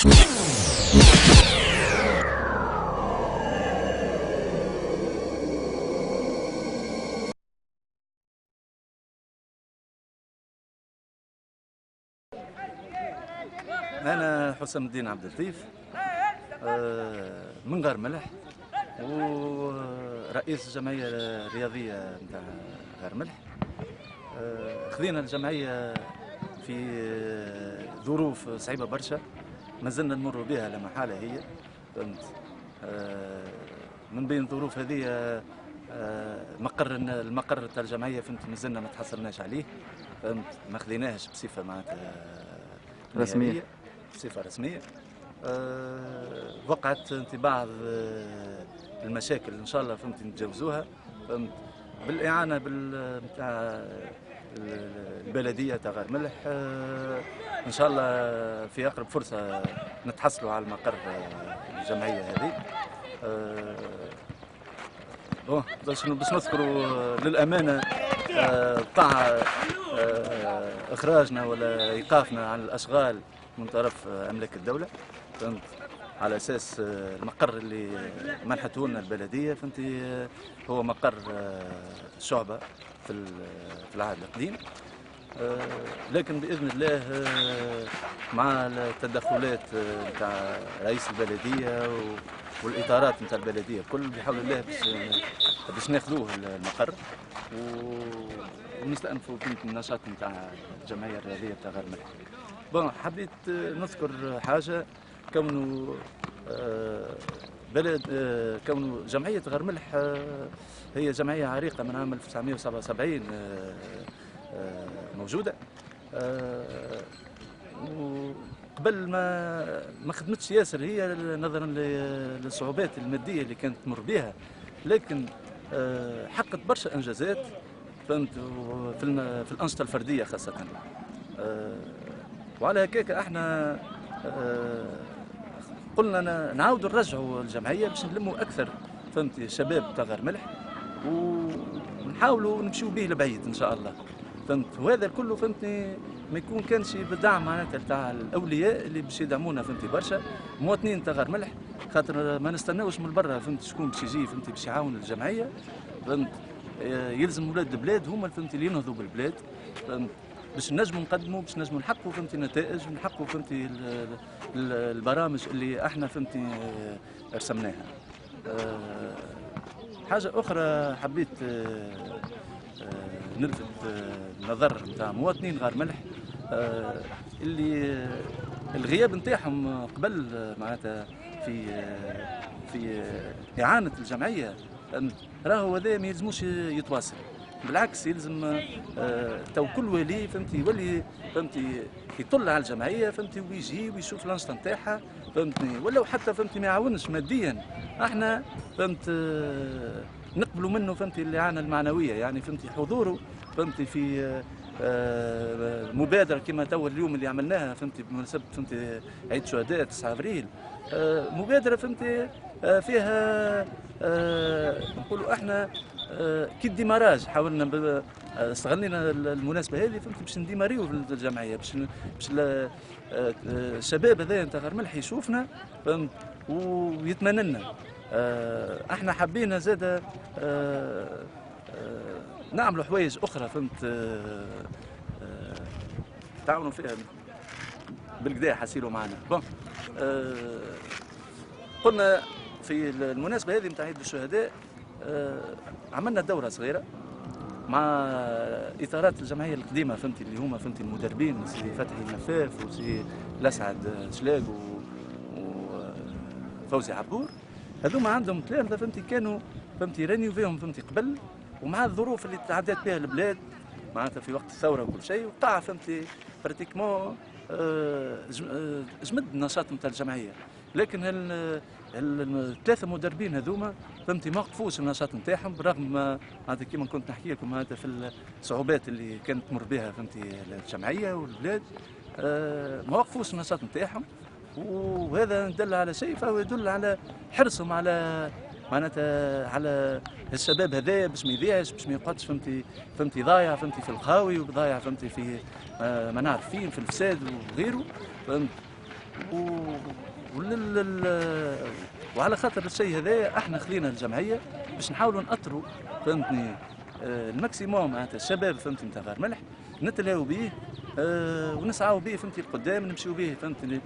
أنا حسام الدين عبد اللطيف من غار ملح ورئيس الجمعية الرياضية نتاع غار ملح. خذينا الجمعية في ظروف صعيبة برشا مازلنا نمر بها لا محالة هي، فهمت. من بين الظروف هذه المقر تاع الجمعية فهمت مازلنا ما تحصلناش عليه، فهمت، ما خذيناهش بصفة معناتها رسمية، بصفة رسمية. وقعت بعض المشاكل ان شاء الله فهمت نتجاوزوها، فهمت، بالاعانه نتاع البلديه تاع غار ملح. ان شاء الله في اقرب فرصه نتحصلوا على المقر الجمعيه هذه. باش نذكروا للامانه وقع اخراجنا ولا ايقافنا عن الاشغال من طرف املاك الدوله، فهمت، على اساس المقر اللي منحته لنا البلديه فهمتي هو مقر شعبه في العهد القديم. لكن باذن الله مع التدخلات نتاع رئيس البلديه والاطارات نتاع البلديه الكل بحول الله باش ناخذوه المقر ونستأنفوا في النشاط نتاع الجمعيه الرياضيه تاع غار ملح. حبيت نذكر حاجه، كونه كونه جمعيه غار ملح هي جمعيه عريقه من عام 1977 موجوده، وقبل ما خدمتش ياسر هي نظرا للصعوبات الماديه اللي كانت تمر بها، لكن حققت برشا انجازات، فهمت، في الانشطه الفرديه خاصه. وعلى هكاك احنا قلنا نعاودوا نرجعوا الجمعيه باش نلموا اكثر، فهمتي، شباب تاع غار ملح ونحاولوا نمشيو به لبعيد ان شاء الله، فهمت. وهذا الكل فهمتني ما يكون كانش بالدعم معناتها تاع الاولياء اللي باش يدعمونا، فهمتي، برشا مواطنين تاع غار ملح، خاطر ما نستناوش من برا، فهمت، شكون باش يجي، فهمتي، باش يعاون الجمعيه، فهمت. يلزم ولاد البلاد هما فهمتي اللي ينهضوا بالبلاد، فهمت، باش نجموا نقدموا، باش نجموا نحققوا فهمتي نتائج ونحققوا فهمتي البرامج اللي احنا فهمتي رسمناها. حاجه اخرى حبيت نلفت النظر نتاع مواطنين غار ملح اللي الغياب نتاعهم قبل معناتها في اعانه الجمعيه، راهو هذا ما يلزموش يتواصل، بالعكس يلزم تو كل ولي فهمتي يولي فهمتي يطل على الجمعيه، فهمتي، ويجي ويشوف الانشطه نتاعها، فهمتني، ولو حتى فهمتي ما يعاونش ماديا، احنا فهمت نقبلوا منه فهمتي الاعانه المعنويه، يعني فهمتي حضوره فهمتي في مبادره كما تو اليوم اللي عملناها فهمتي بمناسبه فهمتي عيد شهداء 9 ابريل، مبادره فهمتي فيها نقولوا احنا كي الديماراج، حاولنا استغلينا المناسبه هذه فهمتي باش نديماريو في الجمعيه، باش الشباب هذا نتاع غار ملح يشوفنا، فهمت، ويتمنى لنا. احنا حبينا زاده نعملوا حوايج اخرى، فهمت، تعاونوا فيها بالكدا حسيلوا معنا. قلنا في المناسبه هذه نتاع عيد الشهداء عملنا دوره صغيره مع اطارات الجمعيه القديمه، فهمتي، اللي هما فهمتي المدربين سي فتحي النفاف وسي الاسعد شلاق وفوزي عبور، هذوما عندهم تلامذه فهمتي كانوا فهمتي رانيو فيهم فهمتي قبل، ومع الظروف اللي تعدات بها البلاد معناتها في وقت الثوره وكل شيء، وقع فهمتي براتيكمون جمد النشاط نتاع الجمعيه، لكن الثلاثه مدربين هذوما فهمتي ما وقفوش النشاط نتاعهم، برغم معناتها كيما كنت نحكي لكم معناتها في الصعوبات اللي كانت تمر بها فهمتي الجمعيه والبلاد، ما وقفوش النشاط نتاعهم، وهذا دل على شيء، فهو يدل على حرصهم على معناتها على الشباب هذايا باش ما يضيعش، باش ما يقعدش فهمتي ضايع فهمتي في الخاوي، وضايع فهمتي في ما نعرف فين في الفساد وغيره، فهمت. و... وعلى خاطر الشيء هذا احنا خلينا الجمعيه باش نحاولوا نأثروا، فهمتني، الماكسيموم معناتها الشباب فهمتني نتاع غار ملح نتلاو به، ونسعاو به فهمتني القدام، نمشيو به فهمتني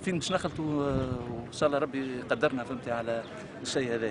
فين باش نخلطوا، وان شاء الله ربي يقدرنا فهمتي على الشيء هذا.